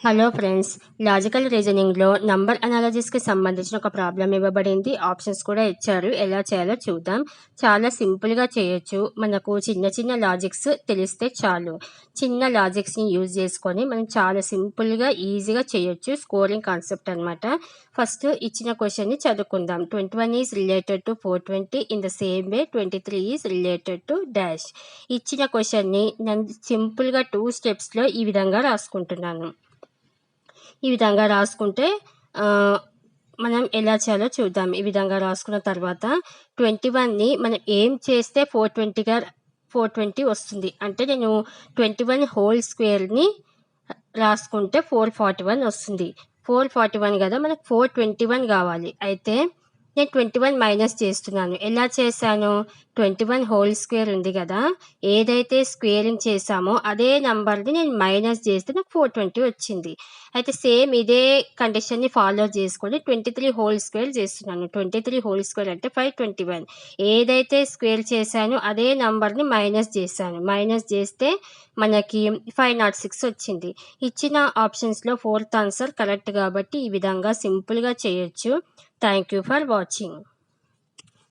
Hello friends, logical రీజనింగ్లో number అనాలసిస్కి సంబంధించిన ఒక problem ఇవ్వబడింది. ఆప్షన్స్ కూడా ఇచ్చారు. ఎలా చేయాలో చూద్దాం. చాలా సింపుల్గా చేయొచ్చు. మనకు చిన్న చిన్న లాజిక్స్ తెలిస్తే చాలు. చిన్న లాజిక్స్ని యూజ్ చేసుకొని మనం చాలా సింపుల్గా ఈజీగా చేయొచ్చు. స్కోరింగ్ కాన్సెప్ట్ అనమాట. ఫస్ట్ ఇచ్చిన క్వశ్చన్ని చదువుకుందాం. 21 is related to 420 in the same way 23 is related to dash. ఇచ్చిన క్వశ్చన్ని నేను సింపుల్గా 2 స్టెప్స్లో ఈ విధంగా రాసుకుంటున్నాను. ఈ విధంగా రాసుకుంటే మనం ఎలా చేయాలో చూద్దాం. ఈ విధంగా రాసుకున్న తర్వాత 21ని మనం ఏం చేస్తే 420 వస్తుంది అంటే నేను 21 హోల్ స్క్వేర్ని రాసుకుంటే 441 వస్తుంది. 441 కదా, మనకు 421 కావాలి. అయితే నేను 21 మైనస్ చేస్తున్నాను. ఎలా చేశాను? 21 హోల్ స్క్వేర్ ఉంది కదా, ఏదైతే స్క్వేరింగ్ చేసామో అదే నంబర్ని నేను మైనస్ చేస్తే నాకు 420 వచ్చింది. అయితే సేమ్ ఇదే కండిషన్ని ఫాలో చేసుకొని 23 హోల్ స్క్వేర్ చేస్తున్నాను. 23 హోల్ స్క్వేర్ అంటే 521. ఏదైతే స్క్వేర్ చేశానో అదే నంబర్ని మైనస్ చేశాను. మైనస్ చేస్తే మనకి 506 వచ్చింది. ఇచ్చిన ఆప్షన్స్లో 4th ఆన్సర్ కరెక్ట్ కాబట్టి ఈ విధంగా సింపుల్గా చేయొచ్చు. Thank you for watching.